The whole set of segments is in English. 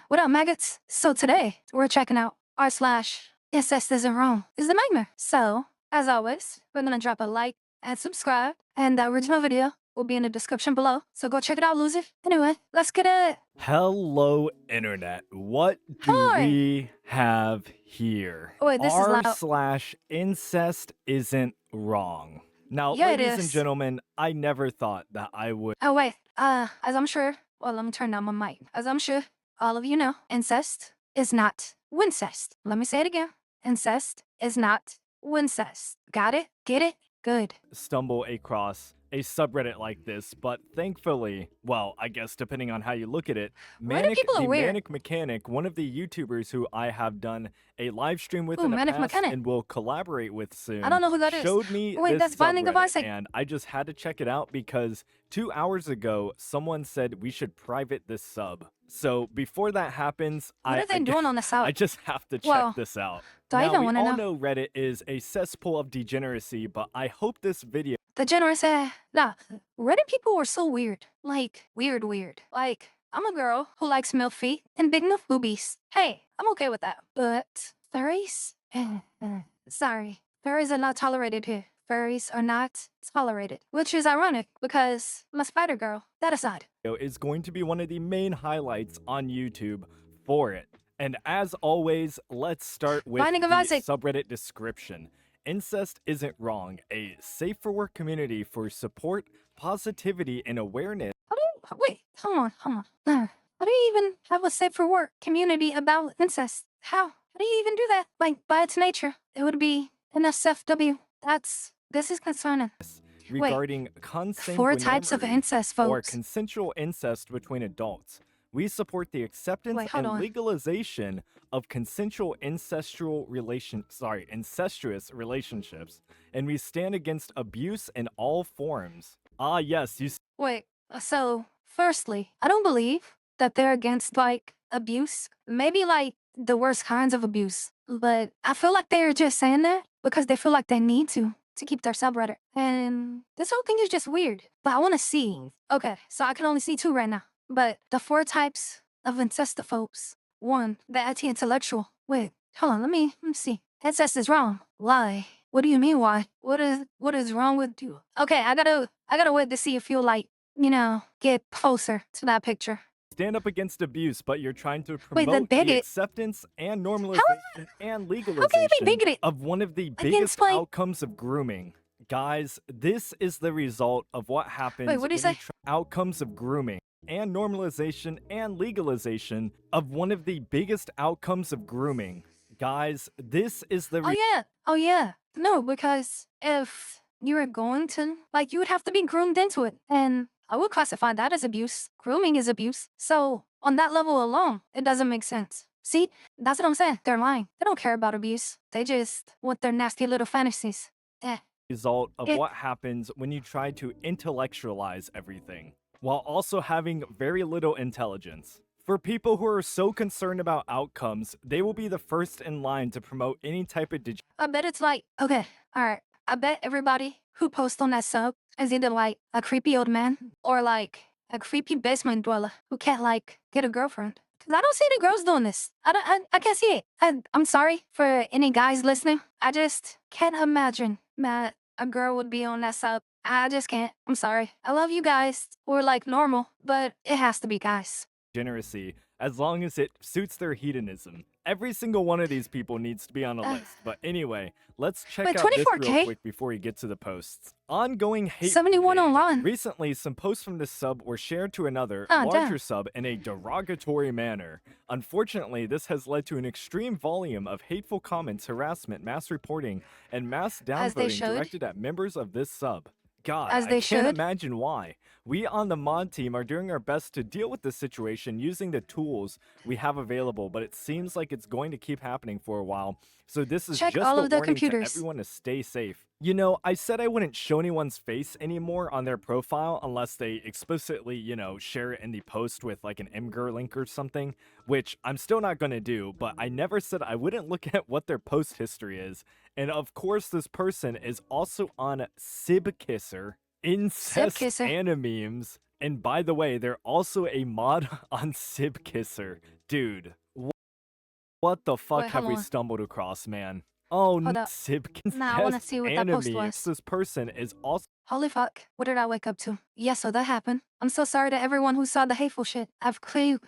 What up, maggots? So today, we're checking out r/stIsntWrong is the nightmare. So, as always, we're gonna drop a like and subscribe, and the original video will be in the description below. So go check it out, loser. Anyway, let's get it. Hello, internet. What do Hi. we have here? Oh, wait, this is loud. r/incest isn't wrong. Now, Yeah, it ladies and is. gentlemen, I never thought that I would. Oh, wait. As I'm sure, well, let me turn down my mic. As I'm sure all of you know, incest is not wincest. Let me say it again. Incest is not wincest. Got it? Get it? Good. Stumble across a subreddit like this, but thankfully, well, I guess depending on how you look at it, Reddit people are weird. Manic Mechanic, one of the YouTubers who I have done a live stream with Ooh, in the Manic past Mechanic. and will collaborate with soon, I don't know who that is. showed me Wait, this that's Binding of subreddit, Isaac. and I just had to check it out because 2 hours ago, someone said we should private this sub. So before that happens, What are they doing on the sub? I just have to check Well, this out. do I Now, even we wanna all know? know Reddit is a cesspool of degeneracy, but I hope this video The generous, nah, Reddit people are so weird. Like, weird. Like, I'm a girl who likes milk feet and big milk boobies. Hey, I'm okay with that. But furries? Sorry, furries are not tolerated here. Furries are not tolerated. Which is ironic because I'm a spider girl. That aside. is going to be one of the main highlights on YouTube for it. And as always, let's start with Binding of the Isaac. subreddit description. Incest isn't wrong, a safe for work community for support, positivity, and awareness. Wait, hold on. How do you even have a safe for work community about incest? How do you even do that? Like, by its nature, it would be an SFW. This is concerning. Regarding 4 types of consanguinity incest, or folks. consensual incest between adults. We support the acceptance Wait, hold and on. legalization of consensual incestuous relationships, and we stand against abuse in all forms. Ah, yes, you Wait, so, firstly, I don't believe that they're against, like, abuse. Maybe, like, the worst kinds of abuse. But I feel like they're just saying that because they feel like they need to keep their subreddit. And this whole thing is just weird. But I want to see. Okay, so I can only see 2 right now. But the 4 types of incestophobes. 1, the anti-intellectual. Wait, hold on, let me see. Incest is wrong. Why? What do you mean why? What is wrong with you? Okay, I gotta wait to see if you'll, like, get closer to that picture. stand up against abuse, but you're trying to Wait, promote the the bigot? acceptance and normalization and How can you be legalization bigoted of one of the against, biggest like... outcomes of grooming. Guys, this is the result of what happens Wait, what do you when say? outcomes of grooming and normalization and legalization of one of the biggest outcomes of grooming. Guys, this is the Oh yeah. No, because if you were going to, like, you would have to be groomed into it. And I would classify that as abuse. Grooming is abuse. So, on that level alone, it doesn't make sense. See, that's what I'm saying. They're lying. They don't care about abuse. They just want their nasty little fantasies. result of It- what happens when you try to intellectualize everything, while also having very little intelligence. For people who are so concerned about outcomes, they will be the first in line to promote any type of I bet it's like, okay, alright. I bet everybody who posts on that sub is either like a creepy old man or like a creepy basement dweller who can't, like, get a girlfriend. Cause I don't see the girls doing this. I can't see it. I'm sorry for any guys listening. I just can't imagine that a girl would be on that sub. I just can't. I'm sorry. I love you guys. We're like normal, but it has to be guys. degeneracy as long as it suits their hedonism. Every single one of these people needs to be on a list. But anyway, let's check Wait, out this real 24K? quick before we get to the posts. Ongoing hate 71 brigade. online. Recently, some posts from this sub were shared to another, Oh, larger damn. sub in a derogatory manner. Unfortunately, this has led to an extreme volume of hateful comments, harassment, mass reporting, and mass As they downvoting should. directed at members of this sub. God, As I they can't should. imagine why. We on the mod team are doing our best to deal with this situation using the tools we have available, but it seems like it's going to keep happening for a while. So this is Check just all a of the warning computers. to everyone to stay safe. You know, I said I wouldn't show anyone's face anymore on their profile unless they explicitly, share it in the post with like an Imgur link or something, which I'm still not going to do, but I never said I wouldn't look at what their post history is. And of course, this person is also on Sibkisser, incest Sibkisser. animemes, And by the way, they're also a mod on Sibkisser. Dude, what the fuck Wait, have hold we on. stumbled across, man? Oh, Hold up. Sibkin's Nah, I want to best see what that post enemy. was. This person is also Holy fuck. What did I wake up to? Yeah, so that happened. I'm so sorry to everyone who saw the hateful shit. I've cleaned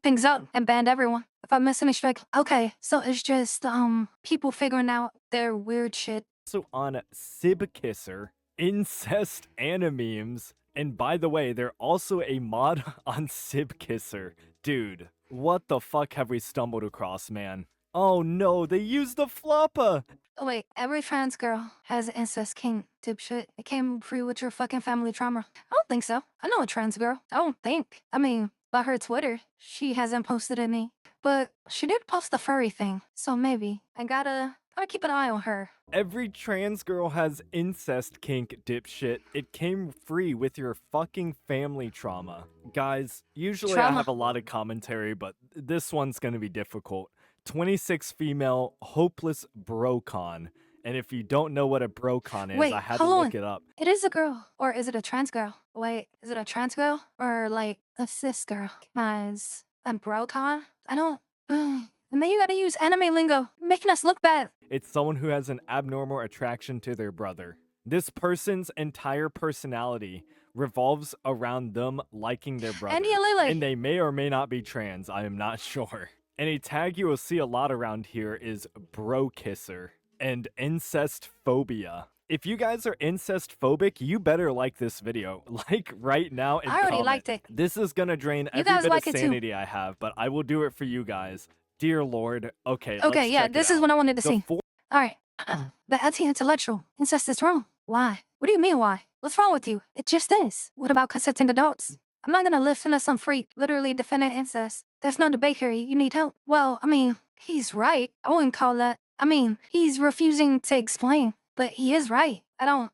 things up and banned everyone. If I miss any strike, okay. So it's just, people figuring out their weird shit. on Sibkisser, incest animemes. And by the way, they're also a mod on Sibkisser. Dude, what the fuck have we stumbled across, man? Oh no, they used the floppa! Oh wait, every trans girl has an incest king, dipshit. It came free with your fucking family trauma. I don't think so. I know a trans girl. I don't think. I mean, by her Twitter, she hasn't posted any. But she did post the furry thing, so maybe. I gotta keep an eye on her. Every trans girl has incest kink, dipshit. It came free with your fucking family trauma. Guys, usually I have a lot of commentary, but this one's gonna be difficult. 26 female, hopeless brocon. And if you don't know what a brocon is, Wait, I had to hold look on. it up. It is a girl. Or is it a trans girl? Wait, is it a trans girl? Or like a cis girl? Guys, a brocon? I don't. And then you gotta use anime lingo, making us look bad. It's someone who has an abnormal attraction to their brother. This person's entire personality revolves around them liking their brother. Andy and Lele. And they may or may not be trans, I am not sure. And a tag you will see a lot around here is bro kisser and incest phobia. If you guys are incest phobic, you better like this video. Like right now and I already comment. liked it. This is gonna drain You every guys bit like of it too. sanity I have, but I will do it for you guys. Dear Lord. Okay, Okay, let's yeah, check this it is out. what I wanted to The see. Alright. The anti-intellectual. Incest is wrong. Why? What do you mean why? What's wrong with you? It just is. What about consenting adults? I'm not gonna listen to some freak literally defending incest. There's no debate here. You need help. Well, I mean, he's right. I wouldn't call that. I mean, he's refusing to explain, but he is right. I don't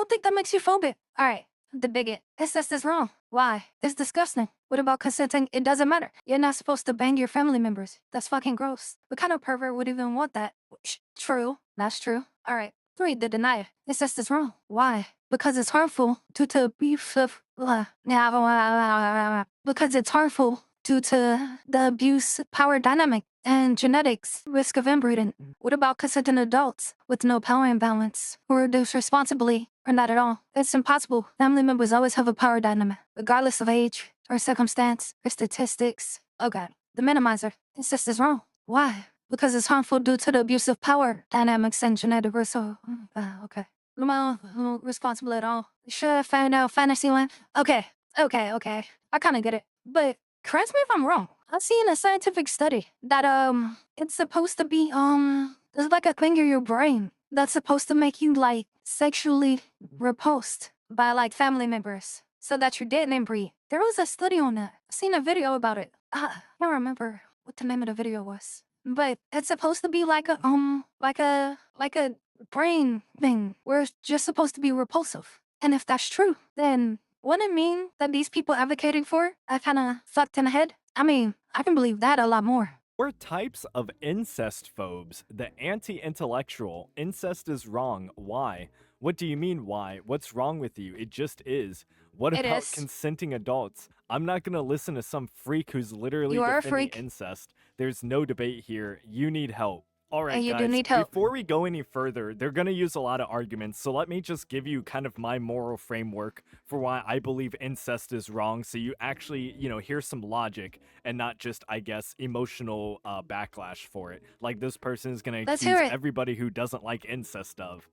think that makes you phobic. Alright, the bigot. Incest is wrong. Why? It's disgusting. What about consenting? It doesn't matter. You're not supposed to bang your family members. That's fucking gross. What kind of pervert would even want that? True. That's true. Alright. 3. The denier. Incest is wrong. Why? Because it's harmful due to abuse of... Because it's harmful due to the abuse power dynamic and genetics, risk of inbreeding. What about consenting adults with no power imbalance who reduce responsibly or not at all? It's impossible. Family members always have a power dynamic, regardless of age or circumstance or statistics. Oh god. The minimizer. Incest is wrong. Why? Because it's harmful due to the abuse of power dynamics and genetic risk. So, okay. No responsible at all. Sure, I found out fantasy one. Okay. I kind of get it. But correct me if I'm wrong. I've seen a scientific study that, it's supposed to be, there's like a thing in your brain that's supposed to make you, like, sexually repulsed by, like, family members so that you didn't inbreed. There was a study on that. I've seen a video about it. I can't remember what the name of the video was. But it's supposed to be like a brain thing where it's just supposed to be repulsive. And if that's true, then wouldn't it mean that these people advocating for it are kind of fucked in the head? I mean, I can believe that a lot more. 4 types of incest phobes. The anti-intellectual. Incest is wrong. Why? What do you mean why? What's wrong with you? It just is. What It about is. consenting adults? I'm not gonna listen to some freak who's literally You are a defending freak. incest. There's no debate here. You need help. Alright And you do guys, need help. before we go any further, they're gonna use a lot of arguments, so let me just give you kind of my moral framework for why I believe incest is wrong, so you actually, hear some logic and not just, I guess, emotional backlash for it. Like this person is gonna Let's accuse hear it. everybody who doesn't like incest of.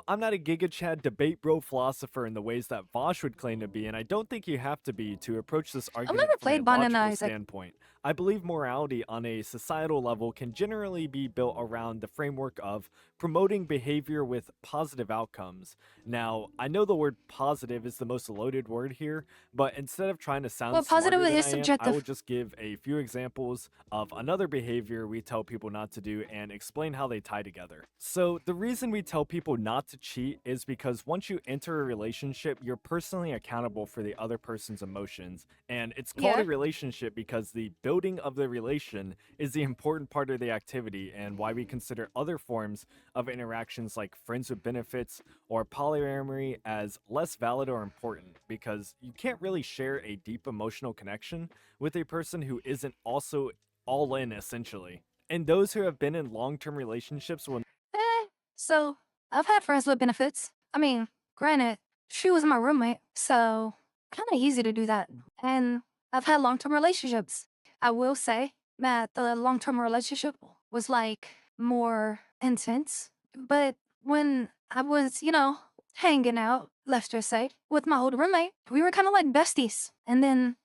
I'm not a Giga Chad debate bro philosopher in the ways that Vosh would claim to be, and I don't think you have to be to approach this argument never from played a Bon and logical Isaac. standpoint. I believe morality on a societal level can generally be built around the framework of promoting behavior with positive outcomes. Now, I know the word positive is the most loaded word here, but instead of trying to sound Well, positive smarter than is I am, I will subjective. just give a few examples of another behavior we tell people not to do and explain how they tie together. So, the reason we tell people not to cheat is because once you enter a relationship, you're personally accountable for the other person's emotions, and it's called Yeah. a relationship because the built noting of the relation is the important part of the activity, and why we consider other forms of interactions like friends with benefits or polyamory as less valid or important, because you can't really share a deep emotional connection with a person who isn't also all in, essentially. And those who have been in long term relationships will So I've had friends with benefits. I mean, granted, she was my roommate, so kind of easy to do that. And I've had long term relationships. I will say that the long term relationship was like more intense. But when I was, hanging out, let's just say, with my old roommate, we were kind of like besties. And then,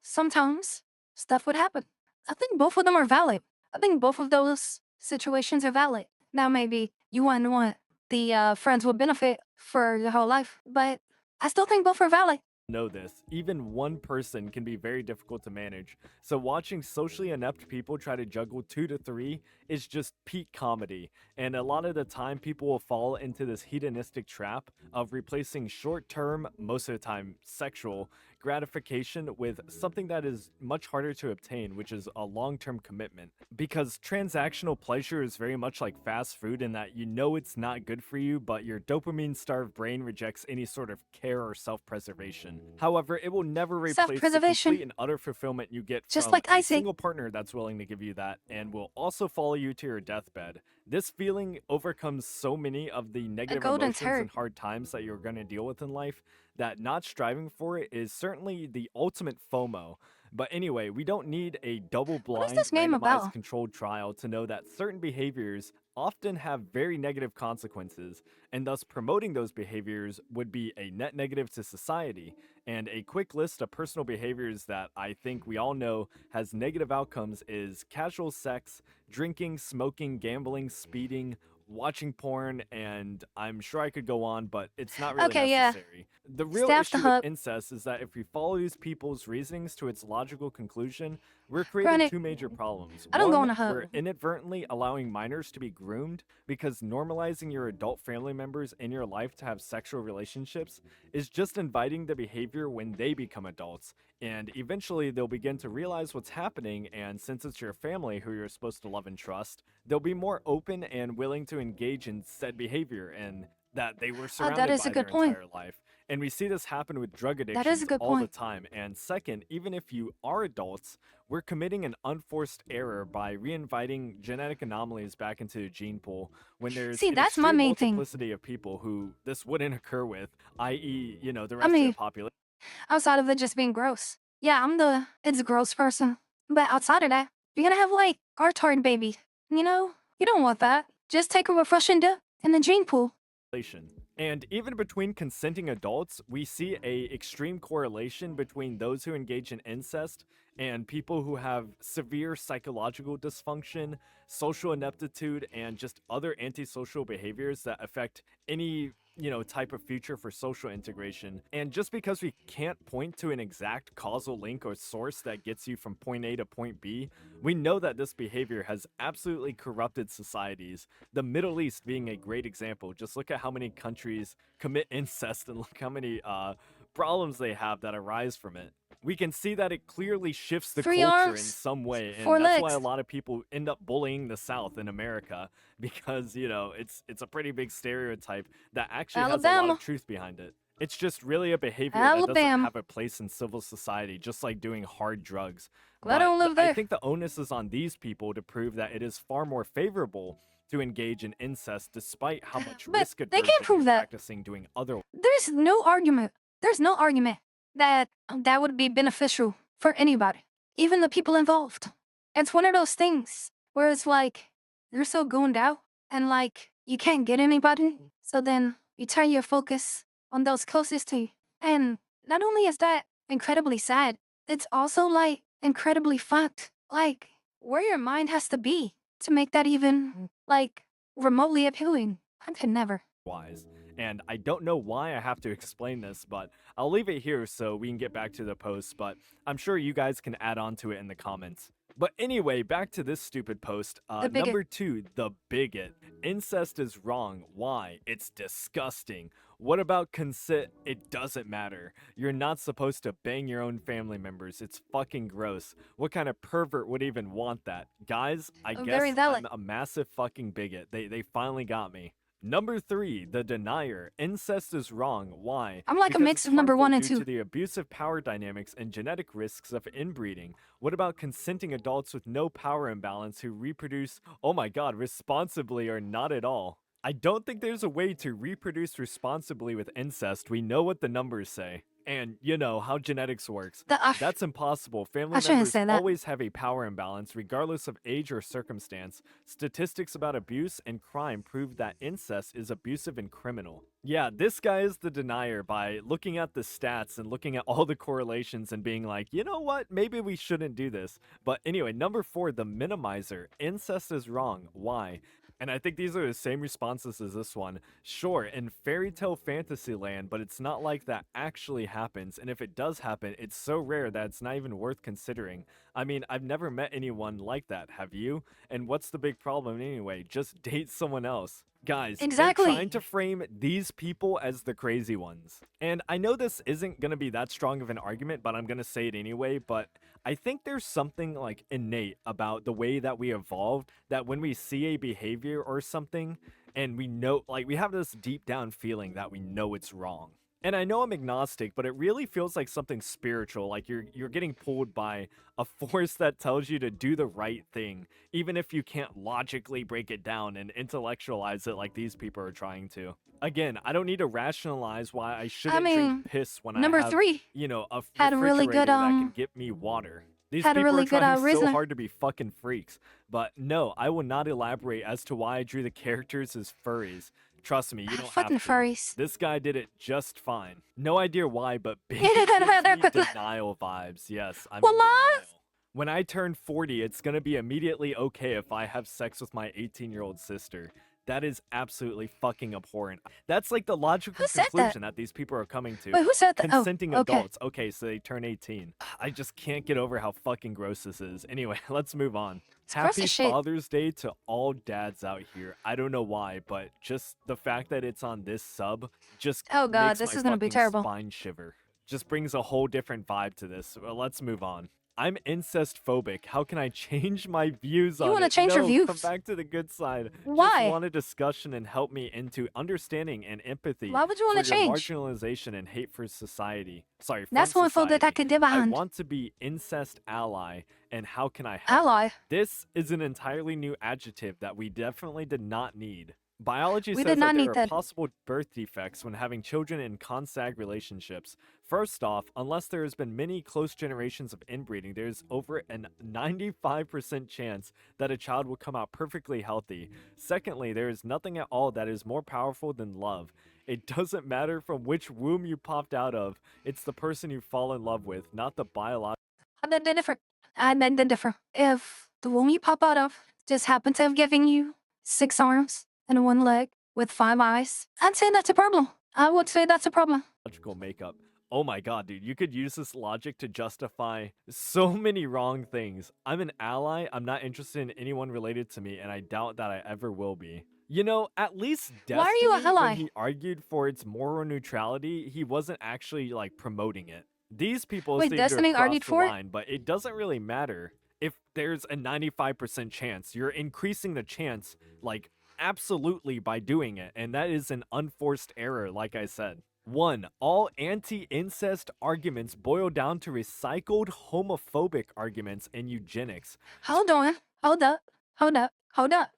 sometimes stuff would happen. I think both of them are valid. I think both of those situations are valid. Now, maybe you wouldn't want the friends with benefit for your whole life, but I still think both are valid. know this. Even one person can be very difficult to manage. So watching socially inept people try to juggle two to three is just peak comedy. And a lot of the time, people will fall into this hedonistic trap of replacing short term, most of the time sexual, gratification with something that is much harder to obtain, which is a long term commitment. Because transactional pleasure is very much like fast food in that you know it's not good for you, but your dopamine starved brain rejects any sort of care or self preservation. However, it will never Self replace the preservation, complete and utter fulfillment you get just from like a Isaac. single partner that's willing to give you that and will also follow you to your deathbed. This feeling overcomes so many of the A negative golden emotions turd. and hard times that you're going to deal with in life that not striving for it is certainly the ultimate FOMO. But anyway, we don't need a double What is blind, this game randomized, about? controlled trial to know that certain behaviors often have very negative consequences, and thus promoting those behaviors would be a net negative to society. And a quick list of personal behaviors that I think we all know has negative outcomes is casual sex, drinking, smoking, gambling, speeding, watching porn, and I'm sure I could go on, but it's not really Okay, yeah. necessary. The real Stay off the issue with hook. incest is that if we follow these people's reasonings to its logical conclusion, we're creating Granted, two major problems. I don't go on One, a hook. we're inadvertently allowing minors to be groomed because normalizing your adult family members in your life to have sexual relationships is just inviting the behavior when they become adults. And eventually they'll begin to realize what's happening, and since it's your family who you're supposed to love and trust, they'll be more open and willing to engage in said behavior and that they were That surrounded is a by good their point. entire life. And we see this happen with drug That is a addictions good all the point. time. And second, even if you are adults, we're committing an unforced error by reinviting genetic anomalies back into the gene pool when there's See, an that's my extreme main thing. multiplicity of people who this wouldn't occur with, i.e., the I rest of the mean, population. outside of it just being gross. Yeah, I'm the it's gross person. But outside of that, you're gonna have like retard baby. You don't want that. Just take a refreshing dip in the gene pool. And even between consenting adults, we see a extreme correlation between those who engage in incest and people who have severe psychological dysfunction, social ineptitude, and just other antisocial behaviors that affect any type of future for social integration. And just because we can't point to an exact causal link or source that gets you from point A to point B, we know that this behavior has absolutely corrupted societies, the Middle East being a great example. Just look at how many countries commit incest and look how many problems they have that arise from it. We can see that it clearly shifts the Three culture in arms, some way, and four that's why a legs. lot of people end up bullying the South in America because it's a pretty big stereotype that actually has a lot of Alabama. truth behind it. It's just really a behavior that doesn't Alabama. have a place in civil society, just like doing hard drugs. Glad I But don't live I there. think the onus is on these people to prove that it is far more favorable to engage in incest despite how much But risk they can't aversion you're prove that. practicing doing other. There's no argument. There's no argument that that would be beneficial for anybody, even the people involved. It's one of those things where it's like you're so gooned out and like you can't get anybody. So then you turn your focus on those closest to you. And not only is that incredibly sad, it's also like incredibly fucked. Like where your mind has to be to make that even like remotely appealing. I could never. Wise. And I don't know why I have to explain this, but I'll leave it here so we can get back to the post. But I'm sure you guys can add on to it in the comments. But anyway, back to this stupid post. The bigot. Number 2, the bigot. Incest is wrong. Why? It's disgusting. What about consent? It doesn't matter. You're not supposed to bang your own family members. It's fucking gross. What kind of pervert would even want that? Guys, I Very guess valid. I'm a massive fucking bigot. They finally got me. Number 3, the denier. Incest is wrong. Why? I'm like a Because mix it's of number harmful 1 and due 2. to the abusive power dynamics and genetic risks of inbreeding. What about consenting adults with no power imbalance who reproduce, oh my god, responsibly or not at all? I don't think there's a way to reproduce responsibly with incest. We know what the numbers say. And you know how genetics works. That's impossible. I Family shouldn't members say that. always have a power imbalance, regardless of age or circumstance. Statistics about abuse and crime prove that incest is abusive and criminal. Yeah, this guy is the denier by looking at the stats and looking at all the correlations and being like, you know what, maybe we shouldn't do this. But anyway, number 4, the minimizer. Incest is wrong. Why? And I think these are the same responses as this one. Sure, in fairy tale fantasy land, but it's not like that actually happens. And if it does happen, it's so rare that it's not even worth considering. I mean, I've never met anyone like that, have you? And what's the big problem anyway? Just date someone else. Guys, they're trying Exactly. to frame these people as the crazy ones. And I know this isn't going to be that strong of an argument, but I'm going to say it anyway. But I think there's something like innate about the way that we evolved that when we see a behavior or something and we know, like, we have this deep down feeling that we know it's wrong. And I know I'm agnostic, but it really feels like something spiritual, like you're getting pulled by a force that tells you to do the right thing, even if you can't logically break it down and intellectualize it like these people are trying to. Again, I don't need to rationalize why I I shouldn't drink mean, piss when I number have, 3 a had a really good refrigerator that can get me water. These had a people are really good trying so reasoning. hard to be fucking freaks. But no, I will not elaborate as to why I drew the characters as furries. Trust me, you don't have Fucking to. furries. This guy did it just fine. No idea why, but Bigot gives me denial vibes. Yes, I'm in What? denial. When I turn 40, it's gonna be immediately okay if I have sex with my 18-year-old sister. That is absolutely fucking abhorrent. That's like the logical Who said that? conclusion that these people are coming to. Wait, who said that? Oh, Consenting okay. adults. Okay, so they turn 18. I just can't get over how fucking gross this is. Anyway, let's move on. It's gross Happy as shit. Father's Day to all dads out here. I don't know why, but just the fact that it's on this sub just Oh god, makes this my is gonna be fucking terrible. spine shiver. Just brings a whole different vibe to this. Well, let's move on. I'm incest phobic. How can I change my views You on want to it? change your No, come views? back to the good side. Just Why? want a discussion and help me into understanding and empathy Why would you want for to your change? marginalization and hate for society. Sorry, from That's one fold that I society. could get I behind. want to be incest ally, and how can I help? Ally. This is an entirely new adjective that we definitely did not need. Biology We says did that not there need are that. possible birth defects when having children in consag relationships. First off, unless there has been many close generations of inbreeding, there's over a 95% chance that a child will come out perfectly healthy. Secondly, there is nothing at all that is more powerful than love. It doesn't matter from which womb you popped out of, it's the person you fall in love with, not the biological. I beg to differ. I beg to differ. If the womb you pop out of just happened to have given you 6 arms and 1 leg with 5 eyes, I'd say that's a problem. I would say that's a problem. Makeup. Oh my god, dude, you could use this logic to justify so many wrong things. I'm an ally, I'm not interested in anyone related to me, and I doubt that I ever will be. You know, at least Why are you a Destiny, when ally? he argued for its moral neutrality, he wasn't actually, like, promoting it. These people Wait, seem to have Destiny crossed argued the for it? line, but it doesn't really matter. If there's a 95% chance, you're increasing the chance, like, absolutely by doing it, and that is an unforced error, like I said. 1. All anti-incest arguments boil down to recycled homophobic arguments and eugenics. Hold on. Hold up. Hold up. Hold up.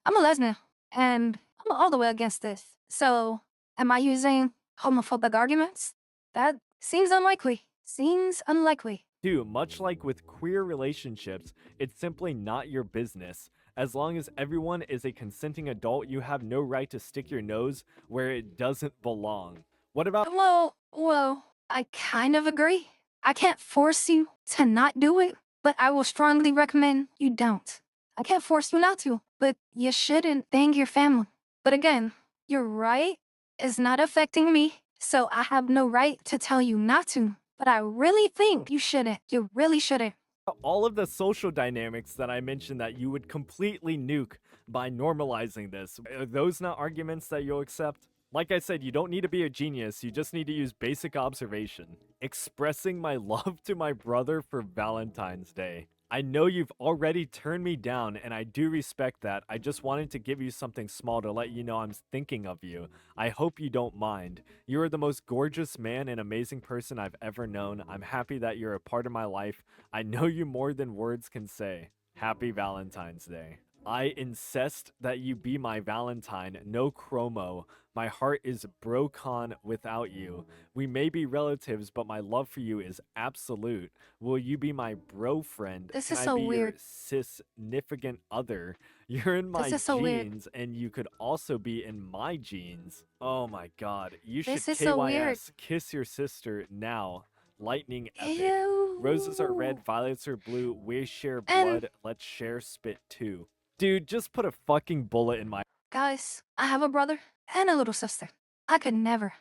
I'm a lesbian, and I'm all the way against this. So, am I using homophobic arguments? That seems unlikely. Seems unlikely. 2. Much like with queer relationships, it's simply not your business. As long as everyone is a consenting adult, you have no right to stick your nose where it doesn't belong. What about Well, I kind of agree. I can't force you to not do it, but I will strongly recommend you don't. I can't force you not to, but you shouldn't bang your family. But again, your right is not affecting me, so I have no right to tell you not to. But I really think you shouldn't. You really shouldn't. All of the social dynamics that I mentioned that you would completely nuke by normalizing this. Are those not arguments that you'll accept? Like I said, you don't need to be a genius, you just need to use basic observation. Expressing my love to my brother for Valentine's Day. I know you've already turned me down, and I do respect that. I just wanted to give you something small to let you know I'm thinking of you. I hope you don't mind. You are the most gorgeous man and amazing person I've ever known. I'm happy that you're a part of my life. I know you more than words can say. Happy Valentine's Day. I insist that you be my Valentine, no chromo. My heart is broken without you. We may be relatives, but my love for you is absolute. Will you be my bro friend? This Can is I so be your weird. significant other? You're in This my is so weird. genes, and you could also be in my genes. Oh my god. You This should is so weird. KYS kiss your sister now. Lightning epic. Roses are red, Ew. violets are blue. We share And blood. Let's share spit too. Dude, just put a fucking bullet in my. guys, I have a brother and a little sister. I could never.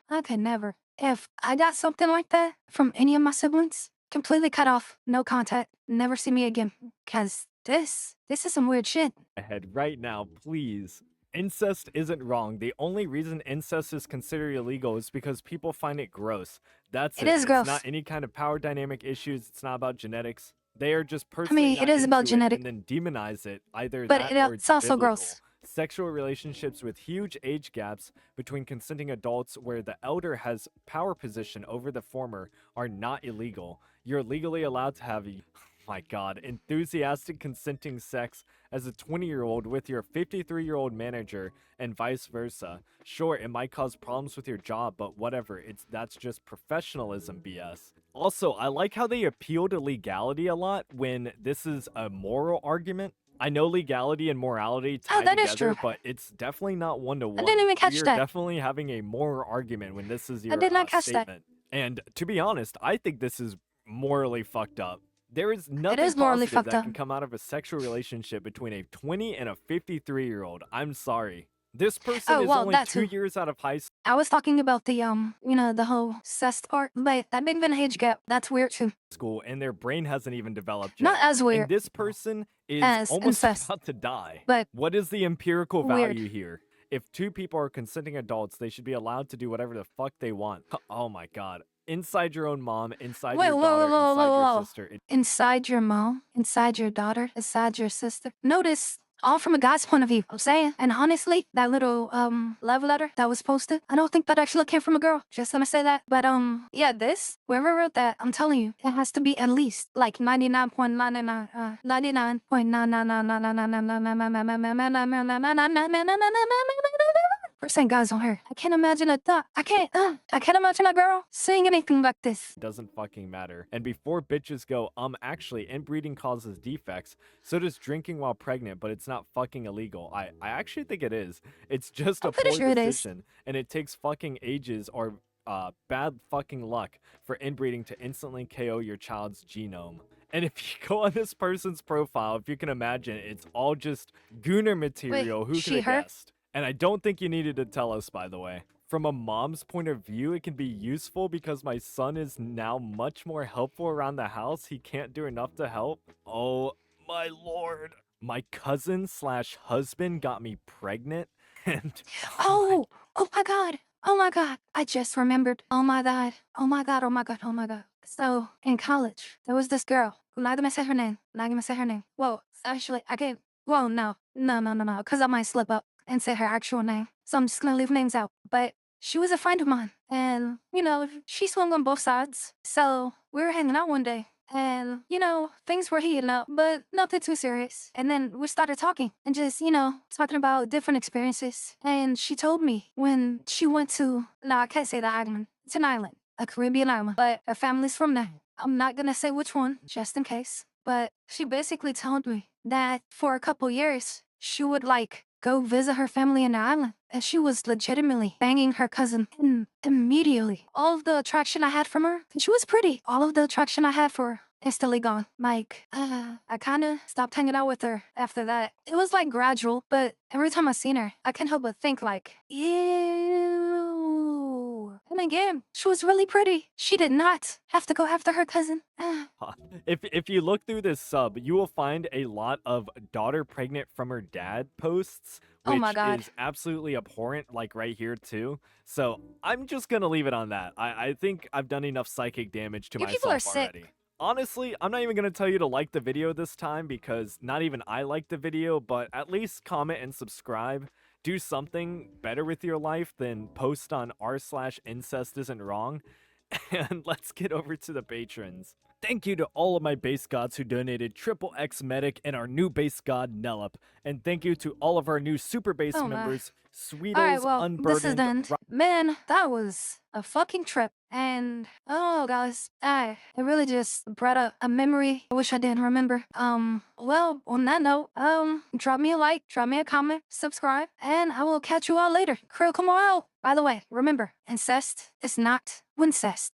If I got something like that from any of my siblings, completely cut off, no contact, never see me again. Cause this is some weird shit. Head right now, please. Incest isn't wrong. The only reason incest is considered illegal is because people find it gross. That's It it. is It's not gross. any kind of power dynamic issues. It's not about genetics. They are just I personally mean, it not is about into it genetic, and then demonize it. Either but that or it's it's also biblical. gross. Sexual relationships with huge age gaps between consenting adults where the elder has power position over the former are not illegal. You're legally allowed to have my god, enthusiastic consenting sex as a 20-year-old with your 53-year-old manager and vice versa. Sure, it might cause problems with your job, but whatever. That's just professionalism BS. Also, I like how they appeal to legality a lot when this is a moral argument. I know legality and morality Oh, tie that is together, true. but it's definitely not one to I didn't one. even We catch are that. definitely having a moral argument when this is I your did not catch that. statement. And to be honest, I think this is morally fucked up. There is It nothing is morally positive fucked that up. can come out of a sexual relationship between a 20 and a 53-year-old. I'm sorry. This person Oh, is well, only that 2 too. years out of high I was talking about the the whole cest part, but that big been age gap. That's weird too. school and their brain hasn't even developed Not yet. as And weird this person is as almost incest, about to die. but What is the empirical weird. value here? If two people are consenting adults, they should be allowed to do whatever the fuck they want. Oh my god. Inside your own mom, inside Wait, your whoa, whoa, daughter, whoa, whoa, inside your whoa. sister. Inside your mom, inside your daughter, inside your sister. Notice all from a guy's point of view. I'm saying, and honestly, that little love letter that was posted, I don't think that actually came from a girl. Just gonna say that. But yeah, this whoever wrote that, I'm telling you, it has to be at least like 99.99, 99.999999999999999% guys on her. I can't imagine a thought. I can't imagine a girl saying anything like this. Doesn't fucking matter. And before bitches go, actually, inbreeding causes defects. So does drinking while pregnant, but it's not fucking illegal. I actually think it is. It's just I'm a pretty poor sure it is. decision, and it takes fucking ages or bad fucking luck for inbreeding to instantly KO your child's genome. And if you go on this person's profile, if you can imagine, it's all just gooner Wait, material. Who could she, have her? guessed? And I don't think you needed to tell us, by the way. From a mom's point of view, it can be useful because my son is now much more helpful around the house. He can't do enough to help. Oh my lord. My cousin slash husband got me pregnant, and oh my. Oh, oh my God. Oh my God. I just remembered. Oh my God. Oh my God. Oh my God. Oh my God. So in college, there was this girl. I'm not gonna say her name. Not gonna say her name. Well, actually, I can't. Well, no. Because I might slip up and say her actual name. So I'm just gonna leave names out. But she was a friend of mine. And, she swung on both sides. So we were hanging out one day. And, things were heating up, but nothing too serious. And then we started talking and just, talking about different experiences. And she told me when she went to, no, I can't say the island. It's an island, a Caribbean island, but her family's from there. I'm not gonna say which one, just in case. But she basically told me that for a couple years, she would go visit her family in the island. And she was legitimately banging her cousin immediately. All of the attraction I had from her, and she was pretty. All of the attraction I had for her, instantly gone. I kind of stopped hanging out with her after that. It was gradual, but every time I seen her, I can't help but think ew. And again, she was really pretty. She did not have to go after her cousin. Huh. If you look through this sub, you will find a lot of daughter pregnant from her dad posts, Oh my which god. is absolutely abhorrent, like right here too. So I'm just gonna leave it on that. I think I've done enough psychic damage to You people are myself sick. already. Honestly, I'm not even gonna tell you to like the video this time because not even I like the video, but at least comment and subscribe. Do something better with your life than post on r/incest isn't wrong. And let's get over to the patrons. Thank you to all of my base gods who donated Triple X Medic and our new base god Nelup. And thank you to all of our new super base Oh my. members, Alright, Sweetles, well, this is the Unburdened, end. Man, that was a fucking trip. And, oh, guys, it really just brought up a memory I wish I didn't remember. Well, on that note, drop me a like, drop me a comment, subscribe, and I will catch you all later. KuroKumo-Sama. By the way, remember, incest is not wincest.